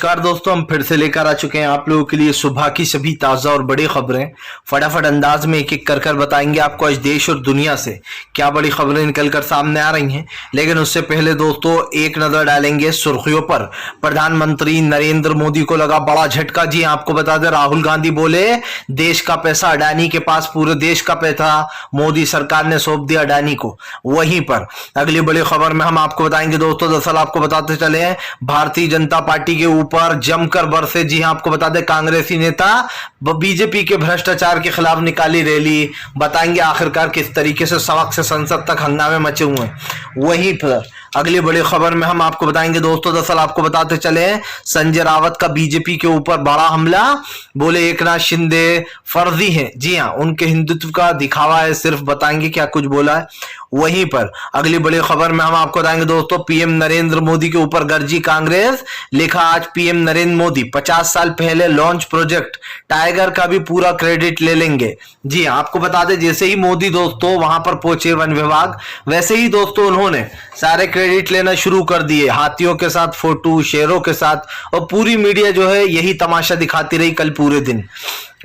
नमस्कार दोस्तों, हम फिर से लेकर आ चुके हैं आप लोगों के लिए सुबह की सभी ताज़ा और बड़ी खबरें। फटाफट अंदाज में एक एक कर बताएंगे आपको आज देश और दुनिया से क्या बड़ी खबरें निकल कर सामने आ रही हैं। लेकिन उससे पहले दोस्तों एक नज़र डालेंगे सुर्खियों पर। प्रधानमंत्री नरेंद्र मोदी को लगा बड़ा झटका। जी आपको बता दें, राहुल गांधी बोले देश का पैसा अडानी के पास, पूरे देश का पैसा मोदी सरकार ने सौंप दिया अडानी को। वहीं पर अगली बड़ी खबर में हम आपको बताएंगे दोस्तों, दरअसल आपको बताते चले भारतीय जनता पार्टी के ऊपर जमकर बरसे। जी हां, आपको बता दें कांग्रेसी नेता बीजेपी के भ्रष्टाचार के खिलाफ निकाली रैली। बताएंगे आखिरकार किस तरीके से सड़क से संसद तक हंगामे मचे हुए हैं। वहीं पर अगली बड़ी खबर में हम आपको बताएंगे दोस्तों, दरअसल आपको बताते चले संजय रावत का बीजेपी के ऊपर बड़ा हमला। बोले एकनाथ शिंदे फर्जी हैं। जी हां, उनके हिंदुत्व का दिखावा है सिर्फ। बताएंगे क्या कुछ बोला है। वहीं पर अगली बड़ी खबर में हम आपको बताएंगे दोस्तों, पीएम नरेंद्र मोदी के ऊपर गर्जी कांग्रेस। लिखा आज पीएम नरेंद्र मोदी 50 साल पहले लॉन्च प्रोजेक्ट टाइगर का भी पूरा क्रेडिट ले लेंगे। जी आपको बता दें, जैसे ही मोदी दोस्तों वहां पर पहुंचे वन विभाग, वैसे ही दोस्तों उन्होंने सारे क्रेडिट लेना शुरू कर दिए। हाथियों के साथ फोटो, शेरों के साथ, और पूरी मीडिया जो है यही तमाशा दिखाती रही कल पूरे दिन।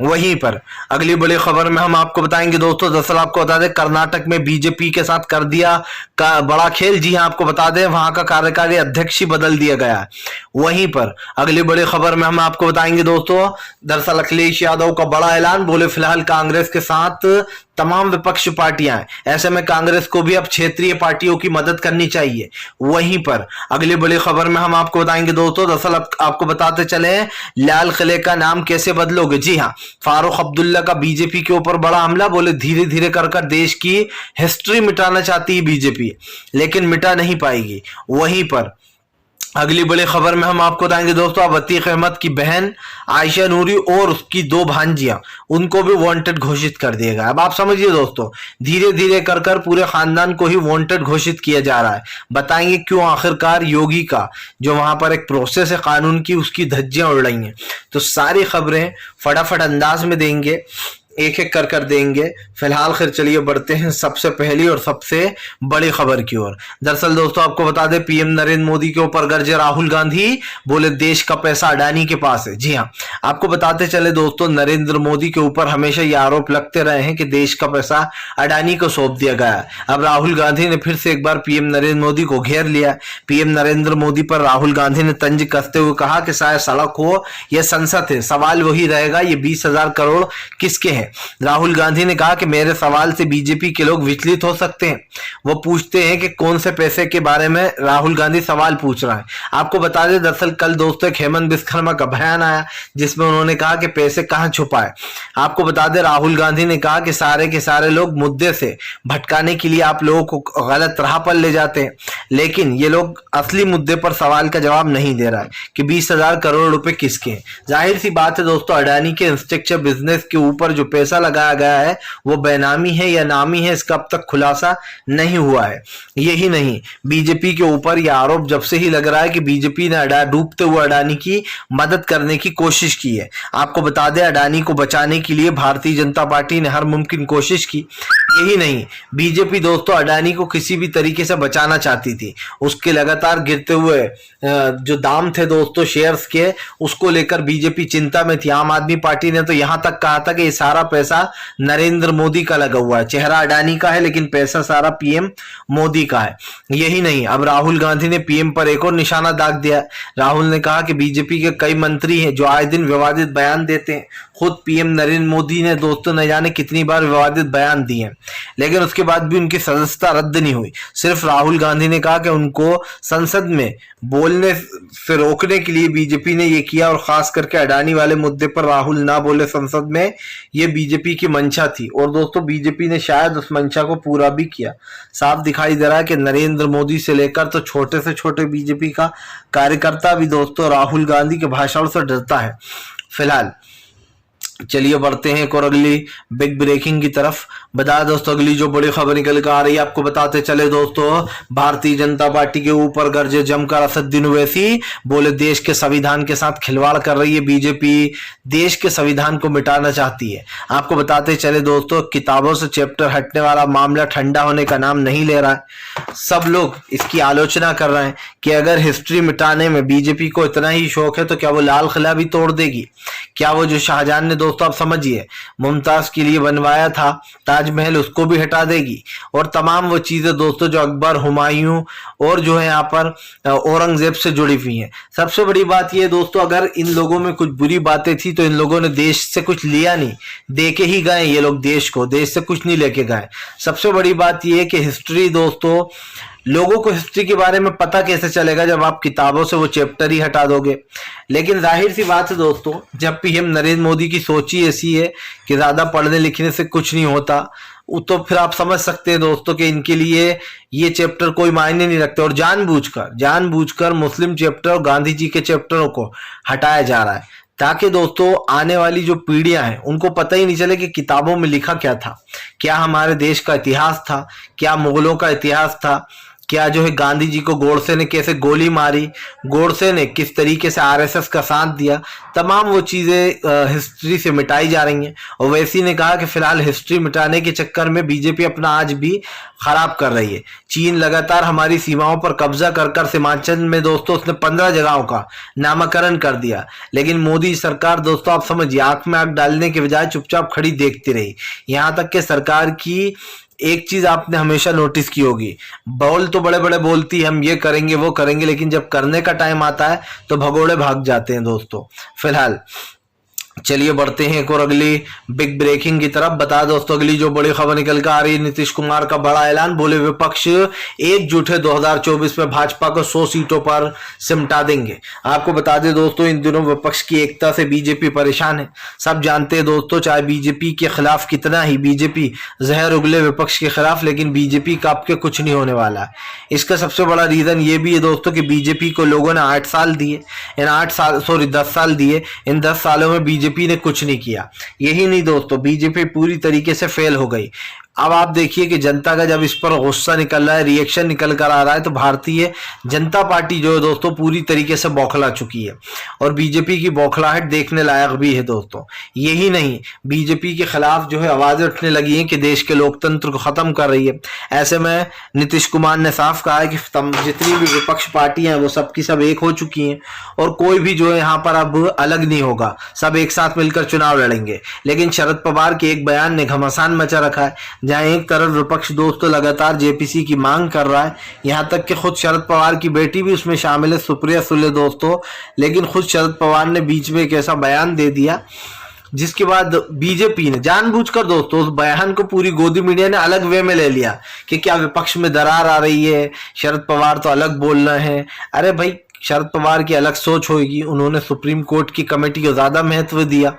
वहीं पर अगली बड़ी खबर में हम आपको बताएंगे दोस्तों, दरअसल आपको बता दें कर्नाटक में बीजेपी के साथ कर दिया का बड़ा खेल। जी हां, आपको बता दें वहां का कार्यकारी अध्यक्ष ही बदल दिया गया है। वहीं पर अगली बड़ी खबर में हम आपको बताएंगे दोस्तों, दरअसल अखिलेश यादव का बड़ा ऐलान। बोले फिलहाल कांग्रेस के साथ तमाम विपक्ष पार्टियां हैं, ऐसे में कांग्रेस को भी अब क्षेत्रीय पार्टियों की मदद करनी चाहिए। वहीं पर अगली बड़ी खबर में हम आपको बताएंगे दोस्तों, दरअसल आपको बताते चले लाल किले का नाम कैसे बदलोगे। जी हां, फारूक अब्दुल्ला का बीजेपी के ऊपर बड़ा हमला। बोले धीरे धीरे कर देश की हिस्ट्री मिटाना चाहती है बीजेपी, लेकिन मिटा नहीं पाएगी। वहीं पर अगली बड़ी खबर में हम आपको बताएंगे दोस्तों, अब अतीक अहमद की बहन आयशा नूरी और उसकी 2 भांजियां, उनको भी वांटेड घोषित कर दिया गया। अब आप समझिए दोस्तों, धीरे धीरे कर पूरे खानदान को ही वांटेड घोषित किया जा रहा है। बताएंगे क्यों। आखिरकार योगी का जो वहां पर एक प्रोसेस है कानून की, उसकी धज्जियां उड़ रही हैं। तो सारी खबरें फटाफट अंदाज में देंगे, एक एक कर देंगे। फिलहाल खैर चलिए बढ़ते हैं सबसे पहली और सबसे बड़ी खबर की ओर। दरअसल दोस्तों आपको बता दें, पीएम नरेंद्र मोदी के ऊपर गरजे राहुल गांधी। बोले देश का पैसा अडानी के पास है। जी हां, आपको बताते चले दोस्तों, नरेंद्र मोदी के ऊपर हमेशा ये आरोप लगते रहे हैं कि देश का पैसा अडानी को सौंप दिया गया है। अब राहुल गांधी ने फिर से एक बार पीएम नरेंद्र मोदी को घेर लिया। पीएम नरेंद्र मोदी पर राहुल गांधी ने तंज कसते हुए कहा कि चाहे सड़क हो या संसद है, सवाल वही रहेगा, ये 20,000 करोड़ किसके हैं। राहुल गांधी ने कहा कि मेरे सवाल से बीजेपी के लोग विचलित हो सकते हैं। वो पूछते हैं कि कौन से पैसे के बारे में राहुल गांधी सवाल पूछ रहा है। आपको बता दें, दरअसल कल दोस्तों हेमंत विश्वकर्मा का बयान आया जिसमें उन्होंने कहा कि पैसे कहां छुपाए। आपको बता दें, राहुल गांधी ने कहा कि सारे के सारे लोग मुद्दे से भटकाने के लिए आप लोगों को गलत राह पर ले जाते हैं, लेकिन ये लोग असली मुद्दे पर सवाल का जवाब नहीं दे रहा है कि 20,000 करोड़ रुपए किसके हैं। जाहिर सी बात है दोस्तों, अडानी के इंफ्रास्ट्रक्चर बिजनेस के ऊपर जो पैसा लगाया गया है वो बेनामी है या नामी है, इसका अब तक खुलासा नहीं हुआ है। यही नहीं, बीजेपी के ऊपर यह आरोप जब से ही लग रहा है कि बीजेपी ने डूबते हुए अडानी की मदद करने की कोशिश की है। आपको बता दें, अडानी को बचाने के लिए भारतीय जनता पार्टी ने हर मुमकिन कोशिश की। यही नहीं, बीजेपी दोस्तों अडानी को किसी भी तरीके से बचाना चाहती थी। उसके लगातार गिरते हुए जो दाम थे दोस्तों शेयर्स के, उसको लेकर बीजेपी चिंता में थी। आम आदमी पार्टी ने तो यहां तक कहा था कि ये सारा पैसा नरेंद्र मोदी का लगा हुआ है, चेहरा अडानी का है लेकिन पैसा सारा पीएम मोदी का है। यही नहीं, अब राहुल गांधी ने पीएम पर एक और निशाना दाग दिया। राहुल ने कहा कि बीजेपी के कई मंत्री हैं जो आए दिन विवादित बयान देते हैं। खुद पीएम नरेंद्र मोदी ने दोस्तों न जाने कितनी बार विवादित बयान दिए, लेकिन उसके बाद भी उनकी सदस्यता रद्द नहीं हुई। सिर्फ राहुल गांधी ने कहा कि उनको संसद में बोलने से रोकने के लिए बीजेपी ने ये किया, और खास करके अडानी वाले मुद्दे पर राहुल ना बोले संसद में, ये बीजेपी की मंशा थी। और दोस्तों बीजेपी ने शायद उस मंशा को पूरा भी किया। साफ दिखाई दे रहा है कि नरेंद्र मोदी से लेकर तो छोटे से छोटे बीजेपी का कार्यकर्ता भी दोस्तों राहुल गांधी के भाषण से डरता है। फिलहाल चलिए बढ़ते हैं एक और अगली बिग ब्रेकिंग की तरफ। बता दोस्तों अगली जो बड़ी खबर निकल कर आ रही है, आपको बताते चले दोस्तों, भारतीय जनता पार्टी के ऊपर गरजे जमकर असदुद्दीन ओवैसी, बोले देश के संविधान के साथ खिलवाड़ कर रही है बीजेपी, देश के संविधान को मिटाना चाहती है। आपको बताते चले दोस्तों, किताबों से चैप्टर हटने वाला मामला ठंडा होने का नाम नहीं ले रहा है। सब लोग इसकी आलोचना कर रहे हैं कि अगर हिस्ट्री मिटाने में बीजेपी को इतना ही शौक है तो क्या वो लाल किला भी तोड़ देगी? क्या वो जो शाहजहां ने दोस्तों आप समझिए मुमताज के लिए बनवाया था ताजमहल, उसको भी हटा देगी? और तमाम वो चीजें दोस्तों जो अकबर, हुमायूं और जो है यहाँ पर औरंगजेब से जुड़ी हुई हैं। सबसे बड़ी बात ये दोस्तों, अगर इन लोगों में कुछ बुरी बातें थी तो इन लोगों ने देश से कुछ लिया नहीं, दे के ही गए ये लोग, देश को, देश से कुछ नहीं लेके गए। सबसे बड़ी बात ये है कि हिस्ट्री दोस्तों, लोगों को हिस्ट्री के बारे में पता कैसे चलेगा जब आप किताबों से वो चैप्टर ही हटा दोगे? लेकिन जाहिर सी बात है दोस्तों, जब पीएम नरेंद्र मोदी की सोच ही ऐसी है कि ज्यादा पढ़ने लिखने से कुछ नहीं होता, तो फिर आप समझ सकते हैं दोस्तों कि इनके लिए ये चैप्टर कोई मायने नहीं रखते और जानबूझकर मुस्लिम चैप्टर और गांधी जी के चैप्टरों को हटाया जा रहा है, ताकि दोस्तों आने वाली जो पीढ़ियां हैं उनको पता ही नहीं चले कि किताबों में लिखा क्या था, क्या हमारे देश का इतिहास था, क्या मुगलों का इतिहास था, क्या जो है गांधी जी को गोडसे ने कैसे गोली मारी, गोडसे ने किस तरीके से आरएसएस का साथ दिया, तमाम वो चीजें हिस्ट्री से मिटाई जा रही हैं। और वैसी ने कहा कि फिलहाल हिस्ट्री मिटाने के चक्कर में बीजेपी अपना आज भी खराब कर रही है। चीन लगातार हमारी सीमाओं पर कब्जा कर कर सीमांचल में दोस्तों उसने 15 जगहों का नामकरण कर दिया, लेकिन मोदी सरकार दोस्तों आप समझिए आंख में आंख डालने के बजाय चुपचाप खड़ी देखती रही। यहां तक कि सरकार की एक चीज आपने हमेशा नोटिस की होगी, बोल तो बड़े बड़े बोलती है हम ये करेंगे वो करेंगे, लेकिन जब करने का टाइम आता है तो भगोड़े भाग जाते हैं दोस्तों। फिलहाल चलिए बढ़ते हैं एक और अगली बिग ब्रेकिंग की तरफ। बता दोस्तों अगली जो बड़ी खबर निकल कर आ रही है, नीतीश कुमार का बड़ा ऐलान, बोले विपक्ष एकजुट है, 2024 में भाजपा को 100 सीटों पर सिमटा देंगे। आपको बता दें दोस्तों, इन दिनों विपक्ष की एकता से बीजेपी परेशान है। सब जानते हैं दोस्तों, चाहे बीजेपी के खिलाफ कितना ही बीजेपी जहर उगले विपक्ष के खिलाफ, लेकिन बीजेपी का आपके कुछ नहीं होने वाला है। इसका सबसे बड़ा रीजन ये भी है दोस्तों कि बीजेपी को लोगों ने 8 साल दिए, इन 10 साल दिए, इन 10 सालों में बीजेपी ने कुछ नहीं किया। यही नहीं दोस्तों, बीजेपी पूरी तरीके से फेल हो गई। अब आप देखिए कि जनता का जब इस पर गुस्सा निकल रहा है, रिएक्शन निकल कर आ रहा है, तो भारतीय जनता पार्टी जो है दोस्तों पूरी तरीके से बौखला चुकी है और बीजेपी की बौखलाहट देखने लायक भी है दोस्तों। यही नहीं, बीजेपी के खिलाफ जो है आवाजें उठने लगी हैं कि देश के लोकतंत्र को खत्म कर रही है। ऐसे में नीतीश कुमार ने साफ कहा है कि जितनी भी विपक्ष पार्टियां हैं वो सब की सब एक हो चुकी हैं और कोई भी जो है यहाँ पर अब अलग नहीं होगा, सब एक साथ मिलकर चुनाव लड़ेंगे। लेकिन शरद पवार के एक बयान ने घमासान मचा रखा है, जहां एक तरफ विपक्ष दोस्तों लगातार जेपीसी की मांग कर रहा है, यहां तक कि खुद शरद पवार की बेटी भी उसमें शामिल है, सुप्रिया सुले दोस्तों। लेकिन खुद शरद पवार ने बीच में एक ऐसा बयान दे दिया जिसके बाद बीजेपी ने जानबूझकर दोस्तों उस बयान को पूरी गोदी मीडिया ने अलग वे में ले लिया कि क्या विपक्ष में दरार आ रही है, शरद पवार तो अलग बोल रहे हैं। अरे भाई, शरद पवार की अलग सोच होगी, उन्होंने सुप्रीम कोर्ट की कमेटी को ज्यादा महत्व दिया,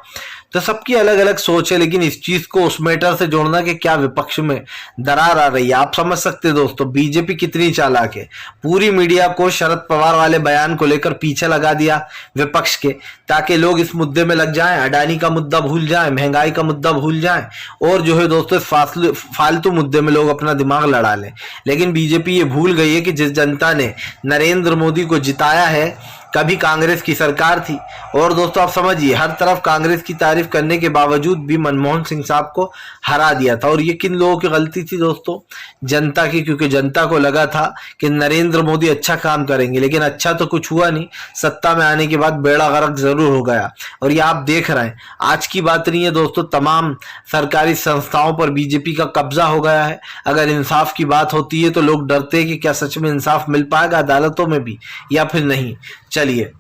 तो सबकी अलग अलग सोच है। लेकिन इस चीज को उस मैटर से जोड़ना कि क्या विपक्ष में दरार आ रही है, आप समझ सकते हैं दोस्तों बीजेपी कितनी चालाक है। पूरी मीडिया को शरद पवार वाले बयान को लेकर पीछे लगा दिया विपक्ष के, ताकि लोग इस मुद्दे में लग जाएं, अडानी का मुद्दा भूल जाएं, महंगाई का मुद्दा भूल जाएं और जो है दोस्तों फालतू मुद्दे में लोग अपना दिमाग लड़ा लें। लेकिन बीजेपी ये भूल गई है कि जिस जनता ने नरेंद्र मोदी को जिताया है, कभी कांग्रेस की सरकार थी और दोस्तों आप समझिए हर तरफ कांग्रेस की तारीफ करने के बावजूद भी मनमोहन सिंह साहब को हरा दिया था। और ये किन लोगों की गलती थी दोस्तों? जनता की, क्योंकि जनता को लगा था कि नरेंद्र मोदी अच्छा काम करेंगे, लेकिन अच्छा तो कुछ हुआ नहीं। सत्ता में आने के बाद बेड़ा गर्क जरूर हो गया और ये आप देख रहे हैं। आज की बात नहीं है दोस्तों, तमाम सरकारी संस्थाओं पर बीजेपी का कब्जा हो गया है। अगर इंसाफ की बात होती है तो लोग डरते हैं कि क्या सच में इंसाफ मिल पाएगा अदालतों में भी या फिर नहीं। चलिए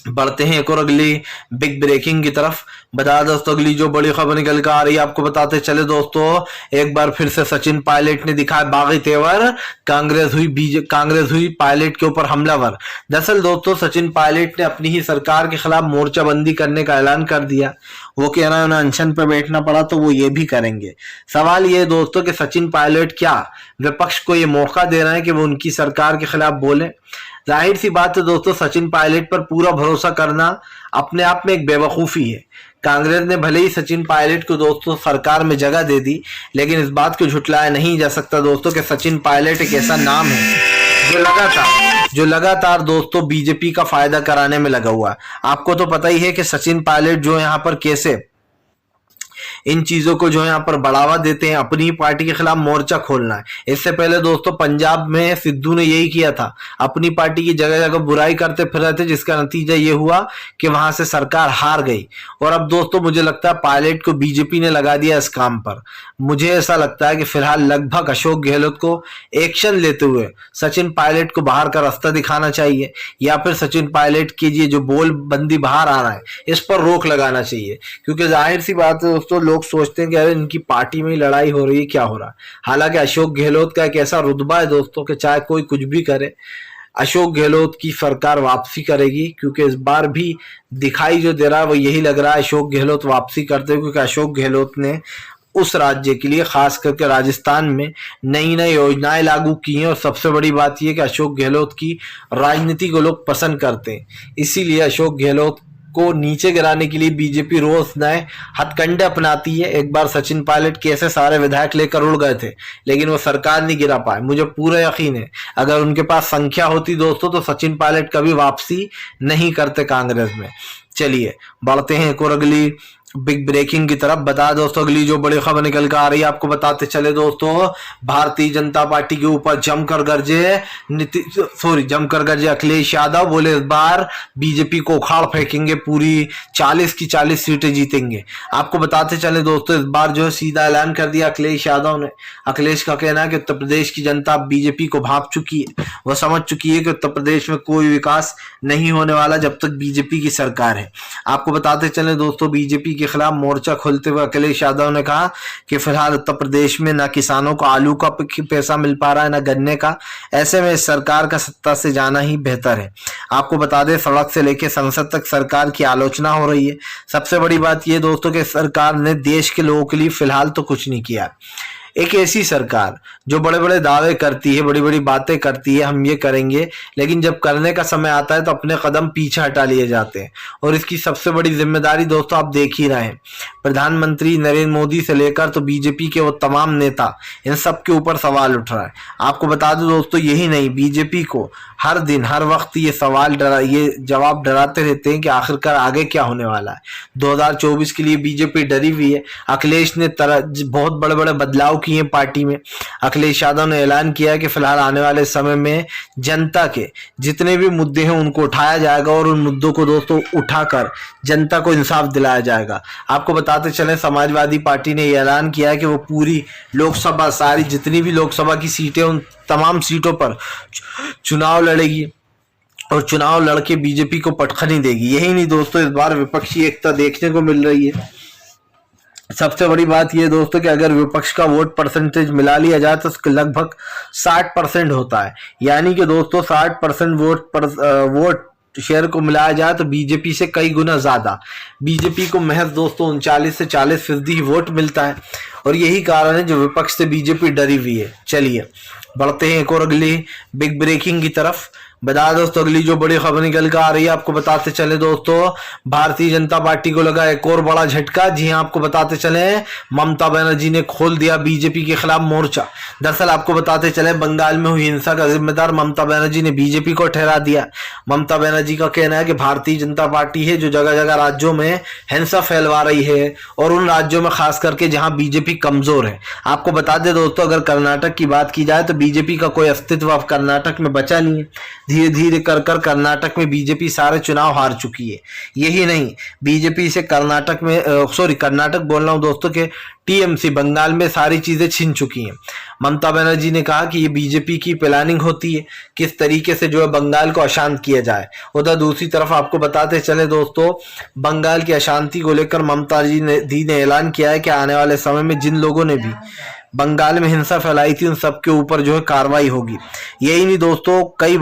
बढ़ते हैं एक और अगली बिग ब्रेकिंग की तरफ। बता दोस्तों अगली जो बड़ी खबर निकल कर आ रही है, आपको बताते चले दोस्तों, एक बार फिर से सचिन पायलट ने दिखाया बागी तेवर, कांग्रेस हुई पायलट के ऊपर हमलावर। दरअसल दोस्तों सचिन पायलट ने अपनी ही सरकार के खिलाफ मोर्चाबंदी करने का ऐलान कर दिया। वो कह रहा है उन्हें अनशन पर बैठना पड़ा तो वो ये भी करेंगे। सवाल ये दोस्तों कि सचिन पायलट क्या विपक्ष को ये मौका दे रहे हैं कि वो उनकी सरकार के खिलाफ बोले? जाहिर सी बात है दोस्तों, सचिन पायलट पर पूरा भरोसा करना अपने आप में एक बेवकूफी है। कांग्रेस ने भले ही सचिन पायलट को दोस्तों सरकार में जगह दे दी, लेकिन इस बात को झुटलाया नहीं जा सकता दोस्तों कि सचिन पायलट एक ऐसा नाम है जो लगातार दोस्तों बीजेपी का फायदा कराने में लगा हुआ है। आपको तो पता ही है कि सचिन पायलट जो यहाँ पर कैसे इन चीजों को जो है यहाँ पर बढ़ावा देते हैं, अपनी पार्टी के खिलाफ मोर्चा खोलना है। इससे पहले दोस्तों पंजाब में सिद्धू ने यही किया था, अपनी पार्टी की जगह जगह बुराई करते फिर रहे थे, जिसका नतीजा ये हुआ कि वहां से सरकार हार गई। और अब दोस्तों मुझे लगता है पायलट को बीजेपी ने लगा दिया इस काम पर। मुझे ऐसा लगता है कि फिलहाल लगभग अशोक गहलोत को एक्शन लेते हुए सचिन पायलट को बाहर का रास्ता दिखाना चाहिए, या फिर सचिन पायलट की ये जो बोलबंदी बाहर आ रहा है इस पर रोक लगाना चाहिए। क्योंकि जाहिर सी बात है दोस्तों, लोग सोचते हैं कि अरे इनकी पार्टी में ही लड़ाई हो रही है, क्या हो रहा है। हालांकि अशोक गहलोत का एक ऐसा रुतबा है दोस्तों कि चाहे कोई कुछ भी करे, अशोक गहलोत की सरकार वापसी करेगी। क्योंकि इस बार भी दिखाई जो दे रहा है वो यही लग रहा है अशोक गहलोत वापसी करते हुए, क्योंकि अशोक गहलोत ने उस राज्य के लिए खास करके राजस्थान में नई नई योजनाएं लागू की हैं। और सबसे बड़ी बात यह कि अशोक गहलोत की राजनीति को लोग पसंद करते हैं, इसीलिए अशोक गहलोत को नीचे गिराने के लिए बीजेपी रोज नए हथकंडे अपनाती है। एक बार सचिन पायलट कैसे सारे विधायक लेकर उड़ गए थे, लेकिन वो सरकार नहीं गिरा पाए। मुझे पूरा यकीन है अगर उनके पास संख्या होती दोस्तों तो सचिन पायलट कभी वापसी नहीं करते कांग्रेस में। चलिए बढ़ते हैं एक और अगली बिग ब्रेकिंग की तरफ। बता दोस्तों अगली जो बड़ी खबर निकल कर आ रही है, आपको बताते चले दोस्तों, भारतीय जनता पार्टी के ऊपर जमकर गरजे अखिलेश यादव। बोले इस बार बीजेपी को उखाड़ फेंकेंगे, पूरी 40 की 40 सीटें जीतेंगे। आपको बताते चले दोस्तों, इस बार जो है सीधा ऐलान कर दिया अखिलेश यादव ने। अखिलेश का कहना है कि उत्तर प्रदेश की जनता बीजेपी को भांप चुकी है, वह समझ चुकी है कि उत्तर प्रदेश में कोई विकास नहीं होने वाला जब तक बीजेपी की सरकार है। आपको बताते चले दोस्तों, बीजेपी के खिलाफ मोर्चा खोलते हुए अखिलेश यादव ने कहा कि फिलहाल उत्तर प्रदेश में न किसानों को आलू का पैसा मिल पा रहा है, न गन्ने का। ऐसे में इस सरकार का सत्ता से जाना ही बेहतर है। आपको बता दें, सड़क से लेकर संसद तक सरकार की आलोचना हो रही है। सबसे बड़ी बात यह दोस्तों कि सरकार ने देश के लोगों के लिए फिलहाल तो कुछ नहीं किया। एक ऐसी सरकार जो बड़े बड़े दावे करती है, बड़ी बड़ी बातें करती है, हम ये करेंगे, लेकिन जब करने का समय आता है तो अपने कदम पीछे हटा लिए जाते हैं। और इसकी सबसे बड़ी जिम्मेदारी दोस्तों आप देख ही रहे हैं, प्रधानमंत्री नरेंद्र मोदी से लेकर तो बीजेपी के वो तमाम नेता, इन सब के ऊपर सवाल उठ रहा है। आपको बता दूं दोस्तों, यही नहीं, बीजेपी को हर दिन हर वक्त ये जवाब डराते रहते हैं कि आखिरकार आगे क्या होने वाला है। 2024 के लिए बीजेपी डरी हुई है। अखिलेश ने बहुत बड़े बड़े बदलाव किए पार्टी में। अखिलेश यादव ने ऐलान किया है कि फिलहाल आने वाले समय में जनता के जितने भी मुद्दे हैं उनको उठाया जाएगा और उन मुद्दों को दोस्तों उठाकर जनता को इंसाफ दिलाया जाएगा। आपको बताते चलें, समाजवादी पार्टी ने यह ऐलान किया है कि वो पूरी लोकसभा, सारी जितनी भी लोकसभा की सीटें, उन तमाम सीटों पर चुनाव लड़ेगी और चुनाव लड़के बीजेपी को पटखनी देगी। यही नहीं दोस्तों, इस बार विपक्षी एकता देखने को मिल रही है। सबसे बड़ी बात यह दोस्तों कि अगर विपक्ष का वोट परसेंटेज मिला लिया जाए तो लगभग 60% होता है। यानी कि दोस्तों 60% वोट शेयर को मिलाया जाए तो बीजेपी से कई गुना ज्यादा। बीजेपी को महज दोस्तों 39 से 40% ही वोट मिलता है और यही कारण है जो विपक्ष से बीजेपी डरी हुई है। चलिए बढ़ते हैं एक और अगली बिग ब्रेकिंग की तरफ। बता दोस्तों अगली जो बड़ी खबर निकल कर आ रही है, आपको बताते चले दोस्तों, भारतीय जनता पार्टी को लगा एक और बड़ा झटका। जी हां, आपको बताते चले ममता बनर्जी ने खोल दिया बीजेपी के खिलाफ मोर्चा। दरअसल आपको बताते चले, बंगाल में हुई हिंसा का जिम्मेदार ममता बनर्जी ने बीजेपी को ठहरा दिया। ममता बनर्जी का कहना है कि भारतीय जनता पार्टी है जो जगह जगह राज्यों में हिंसा फैलवा रही है और उन राज्यों में खास करके जहां बीजेपी कमजोर है। आपको बता दें दोस्तों, अगर कर्नाटक की बात की जाए तो बीजेपी का कोई अस्तित्व अब कर्नाटक में बचा नहीं है। धीरे धीरे कर कर्नाटक में बीजेपी सारे चुनाव हार चुकी है। यही नहीं, बीजेपी से कर्नाटक बोल रहा हूं दोस्तों के टीएमसी बंगाल में सारी चीजें छिन चुकी हैं। ममता बनर्जी ने कहा कि ये बीजेपी की प्लानिंग होती है किस तरीके से जो है बंगाल को अशांत किया जाए। उधर दूसरी तरफ आपको बताते चले दोस्तों, बंगाल की अशांति को लेकर ममता जी ने ऐलान किया है कि आने वाले समय में जिन लोगों ने भी बंगाल में हिंसा फैलाई थी उन सबके ऊपर जो है कार्रवाई होगी। यही नहीं दोस्तों, कई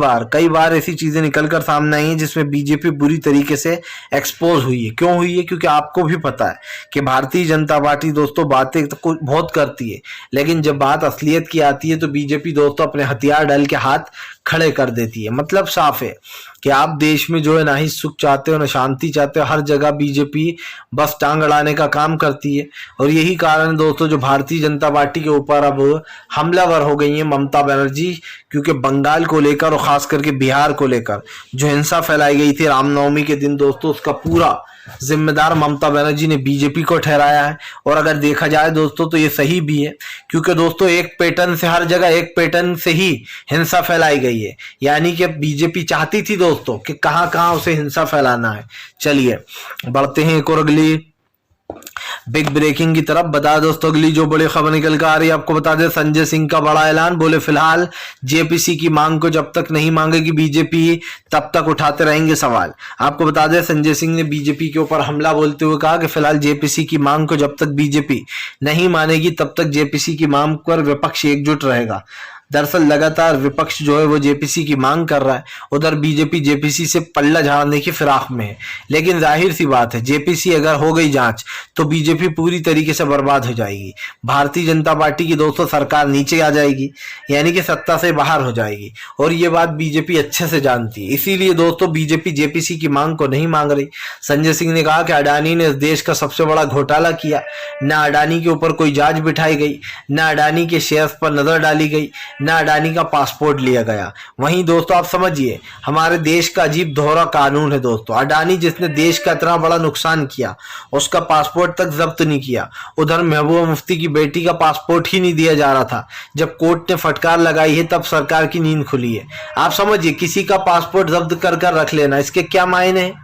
बार ऐसी चीजें निकलकर सामने आई हैं जिसमें बीजेपी बुरी तरीके से एक्सपोज हुई है। क्यों हुई है? क्योंकि आपको भी पता है कि भारतीय जनता पार्टी दोस्तों बातें तो बहुत करती है, लेकिन जब बात असलियत की आती है तो बीजेपी दोस्तों अपने हथियार डाल के हाथ खड़े कर देती है। मतलब साफ है, कि आप देश में जो है ना ही सुख चाहते हो ना शांति चाहते हो, हर जगह बीजेपी बस टांग अड़ाने का काम करती है। और यही कारण है दोस्तों जो भारतीय जनता पार्टी के ऊपर अब हमलावर हो गई है ममता बनर्जी, क्योंकि बंगाल को लेकर और खास करके बिहार को लेकर जो हिंसा फैलाई गई थी रामनवमी के दिन दोस्तों, उसका पूरा जिम्मेदार ममता बनर्जी ने बीजेपी को ठहराया है। और अगर देखा जाए दोस्तों तो ये सही भी है, क्योंकि दोस्तों एक पैटर्न से हर जगह एक पैटर्न से ही हिंसा फैलाई गई है, यानी कि बीजेपी चाहती थी दोस्तों कि कहां कहां उसे हिंसा फैलाना है। चलिए बढ़ते हैं एक और अगली बिग ब्रेकिंग की तरफ। बता दोस्तों अगली जो बड़ी खबर निकल कर आ रही है, आपको बता दें संजय सिंह का बड़ा ऐलान, बोले फिलहाल जेपीसी की मांग को जब तक नहीं मांगेगी बीजेपी तब तक उठाते रहेंगे सवाल। आपको बता दें संजय सिंह ने बीजेपी के ऊपर हमला बोलते हुए कहा कि फिलहाल जेपीसी की मांग को जब तक बीजेपी नहीं मानेगी तब तक जेपीसी की मांग पर विपक्ष एकजुट रहेगा। दरअसल लगातार विपक्ष जो है वो जेपीसी की मांग कर रहा है, उधर बीजेपी जेपीसी से पल्ला झाड़ने की फिराक में है। लेकिन जाहिर सी बात है जेपीसी अगर हो गई जांच तो बीजेपी पूरी तरीके से बर्बाद हो जाएगी। भारतीय जनता पार्टी की दोस्तों सरकार नीचे आ जाएगी, यानी कि सत्ता से बाहर हो जाएगी, और ये बात बीजेपी अच्छे से जानती है। इसीलिए दोस्तों बीजेपी जेपीसी की मांग को नहीं मांग रही। संजय सिंह ने कहा कि अडानी ने इस देश का सबसे बड़ा घोटाला किया, ना अडानी के ऊपर कोई जांच बिठाई गई, ना अडानी के शेयर्स पर नजर डाली गई, ना अडानी का पासपोर्ट लिया गया। वहीं दोस्तों आप समझिए हमारे देश का अजीब दोहरा कानून है दोस्तों, अडानी जिसने देश का इतना बड़ा नुकसान किया उसका पासपोर्ट तक जब्त नहीं किया। उधर महबूबा मुफ्ती की बेटी का पासपोर्ट ही नहीं दिया जा रहा था, जब कोर्ट ने फटकार लगाई है तब सरकार की नींद खुली है। आप समझिए किसी का पासपोर्ट जब्त कर रख लेना, इसके क्या मायने हैं?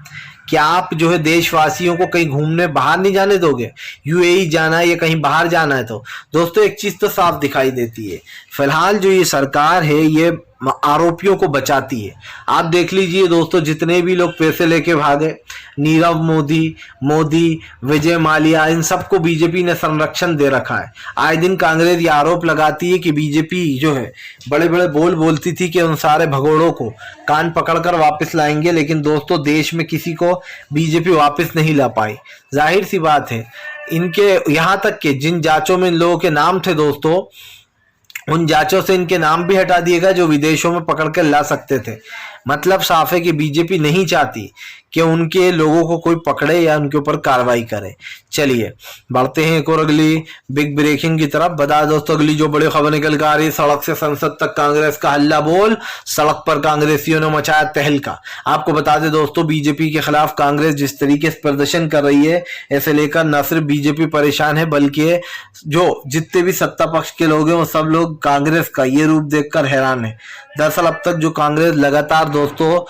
क्या आप जो है देशवासियों को कहीं घूमने बाहर नहीं जाने दोगे? यूएई जाना है या कहीं बाहर जाना है तो दोस्तों एक चीज तो साफ दिखाई देती है, फिलहाल जो ये सरकार है ये आरोपियों को बचाती है। आप देख लीजिए दोस्तों जितने भी लोग पैसे लेके भागे, नीरव मोदी, विजय माल्या, इन सबको बीजेपी ने संरक्षण दे रखा है। आए दिन कांग्रेस ये आरोप लगाती है कि बीजेपी जो है बड़े बड़े बोलती थी कि उन सारे भगोड़ों को कान पकड़कर वापस लाएंगे, लेकिन दोस्तों देश में किसी को बीजेपी वापस नहीं ला पाई। जाहिर सी बात है इनके यहाँ तक के जिन जांचों में इन लोगों के नाम थे दोस्तों, उन जांचों से इनके नाम भी हटा दिए गए जो विदेशों में पकड़ कर ला सकते थे। मतलब साफ है कि बीजेपी नहीं चाहती कि उनके लोगों को कोई पकड़े या उनके ऊपर कार्रवाई करे। चलिए बढ़ते हैं एक और अगली बिग ब्रेकिंग की तरफ। बता दोस्तों अगली जो बड़ी खबर निकल कर आ रही है, सड़क से संसद तक कांग्रेस का हल्ला बोल, सड़क पर कांग्रेसियों ने मचाया तहलका। आपको बता दें दोस्तों बीजेपी के खिलाफ कांग्रेस जिस तरीके से प्रदर्शन कर रही है, ऐसे लेकर न सिर्फ बीजेपी परेशान है बल्कि जो जितने भी सत्ता पक्ष के लोग हैं वो सब लोग कांग्रेस का ये रूप देखकर हैरान है। दरअसल अब तक जो कांग्रेस लगातार दोस्तों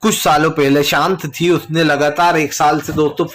कुछ सालों पहले शांत थी, उसने लगातार एक साल से दोस्तों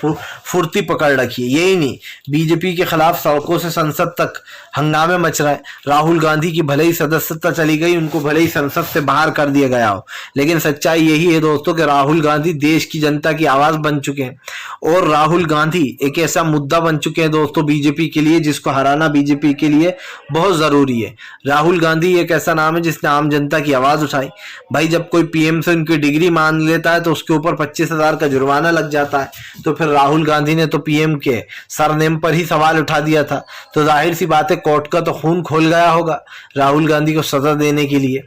फुर्ती पकड़ रखी है। यही नहीं, बीजेपी के खिलाफ सड़कों से संसद तक हंगामे मच रहा है। राहुल गांधी की भले ही सदस्यता चली गई, उनको भले ही संसद से बाहर कर दिया गया हो, लेकिन सच्चाई यही है दोस्तों कि राहुल गांधी देश की जनता की आवाज बन चुके हैं, और राहुल गांधी एक ऐसा मुद्दा बन चुके हैं दोस्तों बीजेपी के लिए जिसको हराना बीजेपी के लिए बहुत जरूरी है। राहुल गांधी एक ऐसा नाम है जिसने आम जनता की आवाज उठाई। भाई जब कोई पीएम से उनकी डिग्री मान लेता है तो उसके ऊपर 25,000 का जुर्माना लग जाता है, तो फिर राहुल गांधी ने तो पीएम के सरनेम पर ही सवाल उठा दिया था, तो जाहिर सी बात है कोर्ट का तो खून खोल गया होगा राहुल गांधी को सजा देने के लिए।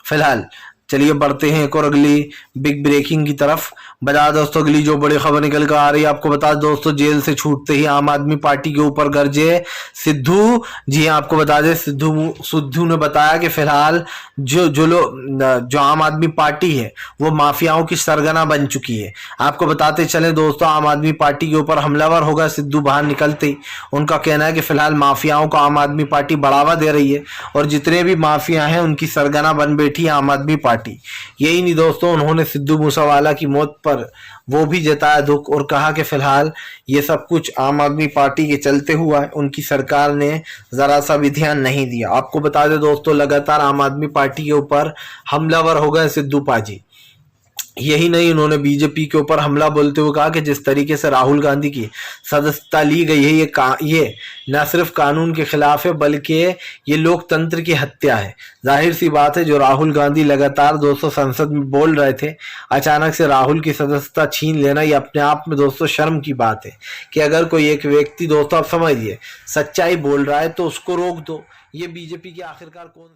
फिलहाल चलिए बढ़ते हैं एक और अगली बिग ब्रेकिंग की तरफ। बता दोस्तों अगली जो बड़ी खबर निकल कर आ रही है, आपको बता दोस्तों जेल से छूटते ही आम आदमी पार्टी के ऊपर गरजे सिद्धू। जी हाँ, आपको बता दें सिद्धू ने बताया कि फिलहाल जो आम आदमी पार्टी है वो माफियाओं की सरगना बन चुकी है। आपको बताते चले दोस्तों आम आदमी पार्टी के ऊपर हमलावर होगा सिद्धू बाहर निकलते ही। उनका कहना है कि फिलहाल माफियाओं को आम आदमी पार्टी बढ़ावा दे रही है, और जितने भी माफिया हैं उनकी सरगना बन बैठी है आम आदमी पार्टी। यही नहीं दोस्तों, उन्होंने सिद्धू मूसेवाला की मौत पर वो भी जताया दुख और कहा कि फिलहाल ये सब कुछ आम आदमी पार्टी के चलते हुआ है, उनकी सरकार ने जरा सा भी ध्यान नहीं दिया। आपको बता दें दोस्तों लगातार आम आदमी पार्टी के ऊपर हमलावर हो गए सिद्धू पाजी। यही नहीं, उन्होंने बीजेपी के ऊपर हमला बोलते हुए कहा कि जिस तरीके से राहुल गांधी की सदस्यता ली गई है ये न सिर्फ कानून के खिलाफ है बल्कि ये लोकतंत्र की हत्या है। जाहिर सी बात है जो राहुल गांधी लगातार दोस्तों संसद में बोल रहे थे, अचानक से राहुल की सदस्यता छीन लेना ये अपने आप में दोस्तों शर्म की बात है कि अगर कोई एक व्यक्ति दोस्तों आप समझिए सच्चाई बोल रहा है तो उसको रोक दो। ये बीजेपी की आखिरकार कौन